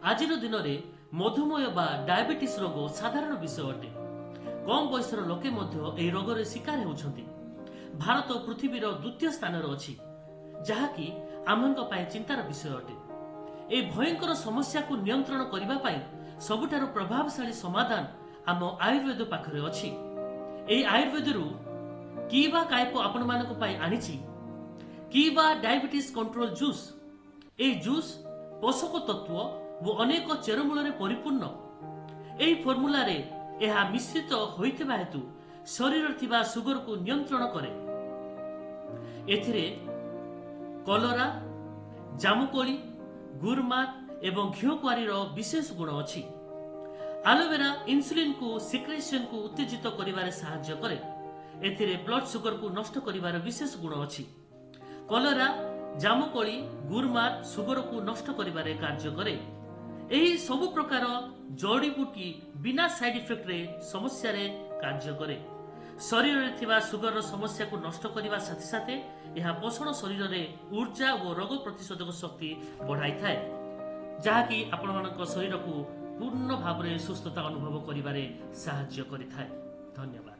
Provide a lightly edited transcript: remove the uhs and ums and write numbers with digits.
आजिर दिन में मधुमेह बा डायबिटीज रोग साधारण विषय अटे। कम बयसर लोके यह रोग शिकार होउछंती। भारत पृथ्वीर द्वितीय स्थान अच्छी जहाँकि आमंक चिंतार विषय अटे। ए भयंकर समस्या को नियंत्रण करने पाई सबुठारु प्रभावशाली समाधान आम आयुर्वेद पाखरे अछि। ए आयुर्वेद कीवा काइपो आपण मानक पाई आनिछि। कीवा डायबिटीज कंट्रोल जूस। ए जूस पोषक तत्व वो अनेक चेरमूल परिपूर्ण। एही फॉर्मूला रे यह मिश्रित होइथिबा हेतु शरीर थिबा सुगर को नियंत्रण करे। एथिरे कलरा, जामुकोली, गुरमार एवं घिओकुआरी विशेष गुण अछि। एलोवेरा इंसुलिन को सिक्रेशन को उत्तेजित करिवारे सहायता करे। एथिरे ब्लड सुगर को नष्ट करिवार विशेष गुण अछि। कलरा, जामुकोली, गुरमार सुगर को नष्ट करिवारे कार्य करे। एही सब प्रकार जड़ी बूटी बिना साइड इफेक्ट रे समस्या रे कार्य करे। शरीर रे थिबा सुगर समस्या को नष्ट करिवा साथे साथे यह पोषण शरीर रे ऊर्जा और रोग प्रतिरोधक शक्ति बढ़ाई थाए, जहाँकि आपण मानक शरीर को पूर्ण भाव में सुस्थता अनुभव करिवारे सहायता करिथाए। धन्यवाद।